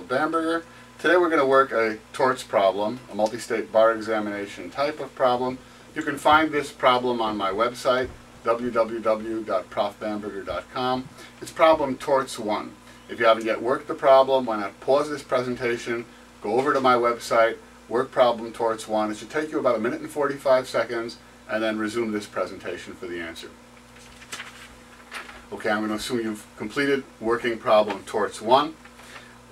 Gerald Bamberger. Today we're going to work a torts problem, a multi-state bar examination type of problem. You can find this problem on my website, www.profbamberger.com. It's problem Torts1. If you haven't yet worked the problem, why not pause this presentation, go over to my website, work problem Torts1. It should take you about 1 minute and 45 seconds, and then resume this presentation for the answer. Okay, I'm going to assume you've completed working problem Torts1.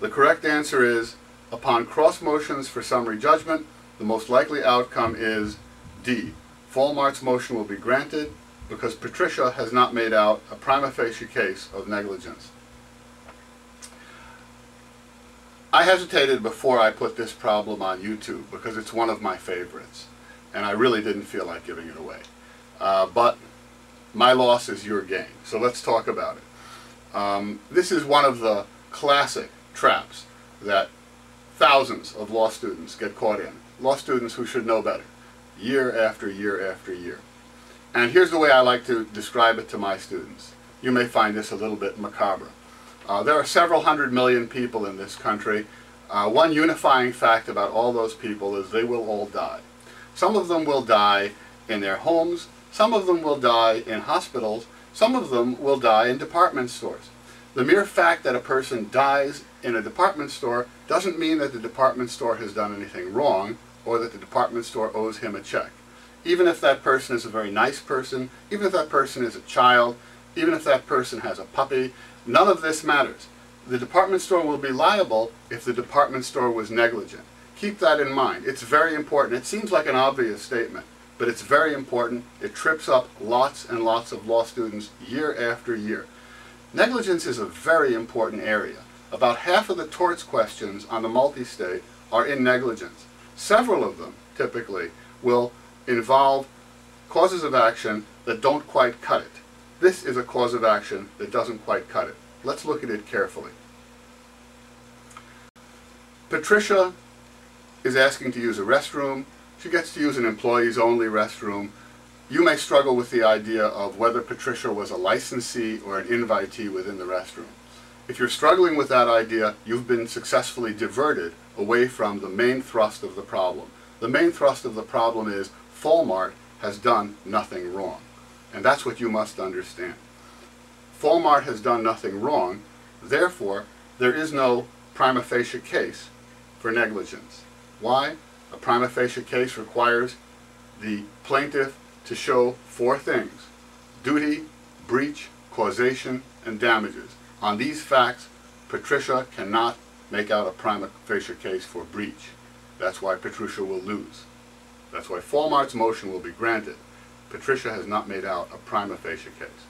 The correct answer is, upon cross motions for summary judgment, the most likely outcome is D. Vollmart's motion will be granted because Patricia has not made out a prima facie case of negligence. I hesitated before I put this problem on YouTube because it's one of my favorites, and I really didn't feel like giving it away. But my loss is your gain, so let's talk about it. This is one of the classic traps that thousands of law students get caught in. Law students who should know better, year after year after year. And here's the way I like to describe it to my students. You may find this a little bit macabre. There are several 100 million people in this country. One unifying fact about all those people is they will all die. Some of them will die in their homes, some of them will die in hospitals, some of them will die in department stores. The mere fact that a person dies in a department store doesn't mean that the department store has done anything wrong or that the department store owes him a check. Even if that person is a very nice person, even if that person is a child, even if that person has a puppy, none of this matters. The department store will be liable if the department store was negligent. Keep that in mind. It's very important. It seems like an obvious statement, but it's very important. It trips up lots and lots of law students year after year. Negligence is a very important area. About half of the torts questions on the multi-state are in negligence. Several of them, typically, will involve causes of action that don't quite cut it. This is a cause of action that doesn't quite cut it. Let's look at it carefully. Patricia is asking to use a restroom. She gets to use an employees-only restroom. You may struggle with the idea of whether Patricia was a licensee or an invitee within the restroom. If you're struggling with that idea, you've been successfully diverted away from the main thrust of the problem. The main thrust of the problem is Vollmart has done nothing wrong. And that's what you must understand. Vollmart has done nothing wrong, therefore there is no prima facie case for negligence. Why? A prima facie case requires the plaintiff to show 4 things: duty, breach, causation, and damages. On these facts, Patricia cannot make out a prima facie case for breach. That's why Patricia will lose. That's why Vollmart's motion will be granted. Patricia has not made out a prima facie case.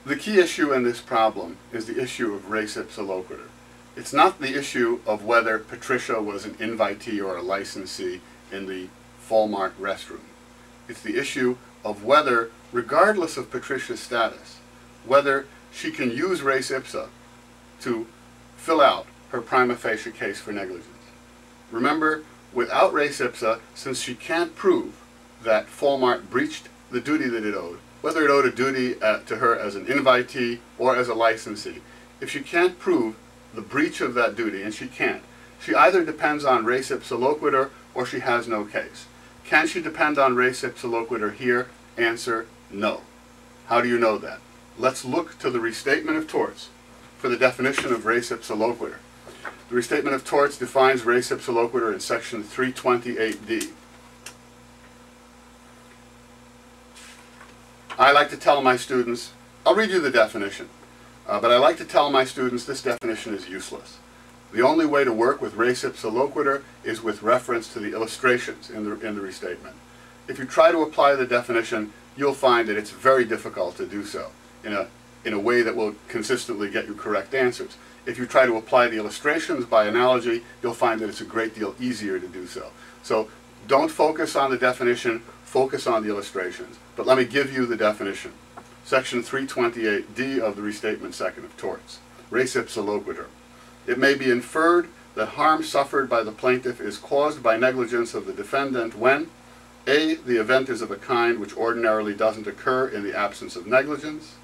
The key issue in this problem is the issue of res ipsa loquitur. It's not the issue of whether Patricia was an invitee or a licensee in the Vollmart restroom. It's the issue of whether, regardless of Patricia's status, whether she can use res ipsa to fill out her prima facie case for negligence. Remember, without res ipsa, since she can't prove that Vollmart breached the duty that it owed, whether it owed a duty to her as an invitee or as a licensee, if she can't prove the breach of that duty, and she can't, she either depends on res ipsa loquitur or she has no case. Can she depend on res ipsa loquitur here? Answer, no. How do you know that? Let's look to the Restatement of Torts for the definition of res ipsa loquitur. The Restatement of Torts defines res ipsa loquitur in section 328D. I like to tell my students, I'll read you the definition, but I like to tell my students this definition is useless. The only way to work with res ipsa loquitur is with reference to the illustrations in the restatement. If you try to apply the definition, you'll find that it's very difficult to do so in a way that will consistently get you correct answers. If you try to apply the illustrations by analogy, you'll find that it's a great deal easier to do so. So don't focus on the definition, focus on the illustrations. But let me give you the definition. Section 328D of the Restatement Second of Torts. Res ipsa loquitur. It may be inferred that harm suffered by the plaintiff is caused by negligence of the defendant when A. The event is of a kind which ordinarily doesn't occur in the absence of negligence.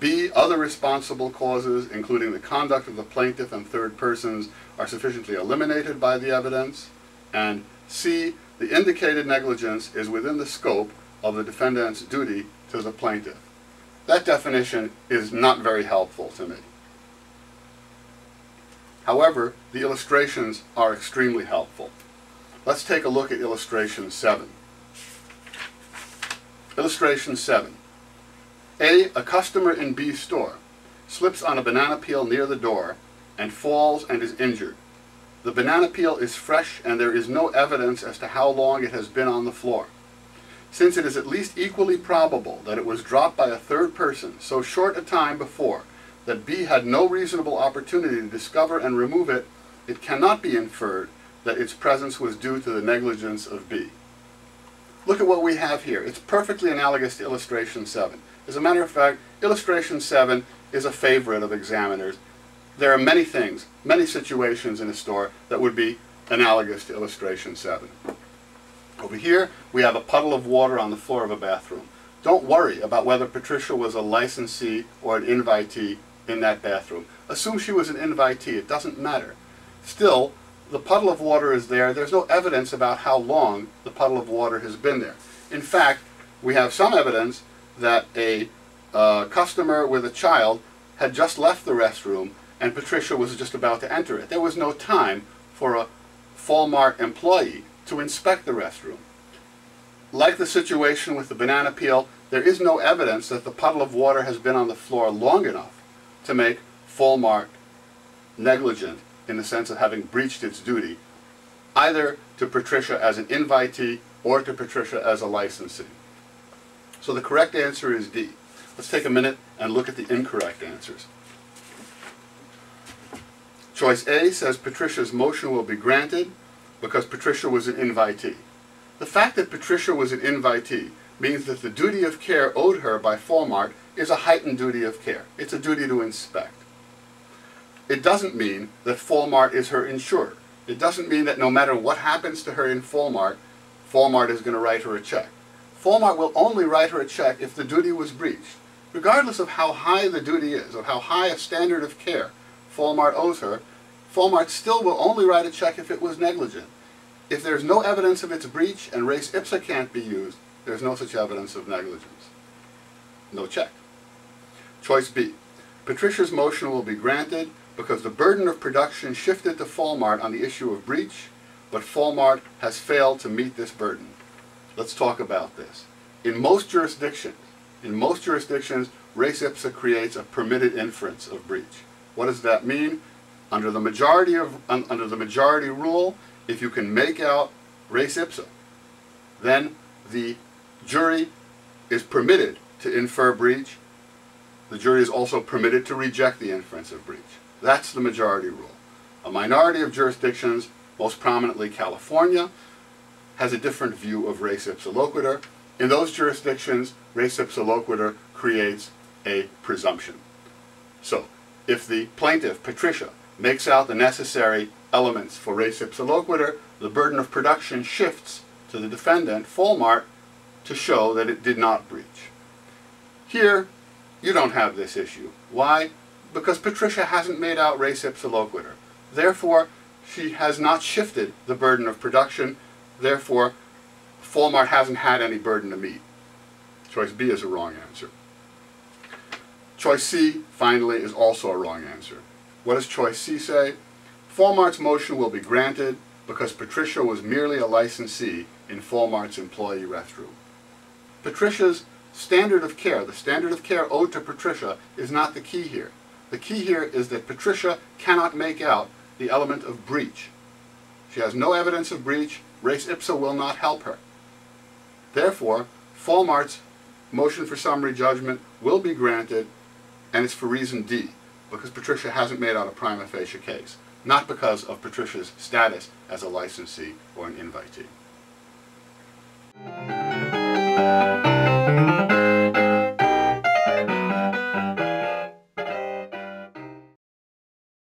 B, other responsible causes, including the conduct of the plaintiff and third persons, are sufficiently eliminated by the evidence. And C, the indicated negligence is within the scope of the defendant's duty to the plaintiff. That definition is not very helpful to me. However, the illustrations are extremely helpful. Let's take a look at illustration 7. Illustration 7. A customer in B's store slips on a banana peel near the door and falls and is injured. The banana peel is fresh and there is no evidence as to how long it has been on the floor. Since it is at least equally probable that it was dropped by a third person so short a time before that B had no reasonable opportunity to discover and remove it, it cannot be inferred that its presence was due to the negligence of B. Look at what we have here. It's perfectly analogous to illustration 7. As a matter of fact, illustration 7 is a favorite of examiners. There are many things, many situations in a store that would be analogous to illustration 7. Over here, we have a puddle of water on the floor of a bathroom. Don't worry about whether Patricia was a licensee or an invitee in that bathroom. Assume she was an invitee. It doesn't matter. Still, the puddle of water is there. There's no evidence about how long the puddle of water has been there. In fact, we have some evidence that a customer with a child had just left the restroom and Patricia was just about to enter it. There was no time for a Walmart employee to inspect the restroom. Like the situation with the banana peel, there is no evidence that the puddle of water has been on the floor long enough to make Walmart negligent in the sense of having breached its duty, either to Patricia as an invitee or to Patricia as a licensee. So the correct answer is D. Let's take a minute and look at the incorrect answers. Choice A says Patricia's motion will be granted because Patricia was an invitee. The fact that Patricia was an invitee means that the duty of care owed her by Walmart is a heightened duty of care. It's a duty to inspect. It doesn't mean that Walmart is her insurer. It doesn't mean that no matter what happens to her in Walmart, Walmart is going to write her a check. Walmart will only write her a check if the duty was breached. Regardless of how high the duty is, or how high a standard of care Walmart owes her, Walmart still will only write a check if it was negligent. If there's no evidence of its breach and res ipsa can't be used, there's no such evidence of negligence. No check. Choice B. Patricia's motion will be granted because the burden of production shifted to Walmart on the issue of breach, but Walmart has failed to meet this burden. Let's talk about this. In most jurisdictions, res ipsa creates a permitted inference of breach. What does that mean? Under the majority rule, if you can make out res ipsa, then the jury is permitted to infer breach. The jury is also permitted to reject the inference of breach. That's the majority rule. A minority of jurisdictions, most prominently California, has a different view of res ipsa loquitur. In those jurisdictions, res ipsa loquitur creates a presumption. So, if the plaintiff, Patricia, makes out the necessary elements for res ipsa loquitur, the burden of production shifts to the defendant, Walmart, to show that it did not breach. Here, you don't have this issue. Why? Because Patricia hasn't made out res ipsa loquitur. Therefore, she has not shifted the burden of production. Therefore, Walmart hasn't had any burden to meet. Choice B is a wrong answer. Choice C, finally, is also a wrong answer. What does choice C say? Walmart's motion will be granted because Patricia was merely a licensee in Walmart's employee restroom. Patricia's standard of care, the standard of care owed to Patricia, is not the key here. The key here is that Patricia cannot make out the element of breach. She has no evidence of breach. Res ipsa will not help her. Therefore, Walmart's motion for summary judgment will be granted, and it's for reason D, because Patricia hasn't made out a prima facie case, not because of Patricia's status as a licensee or an invitee.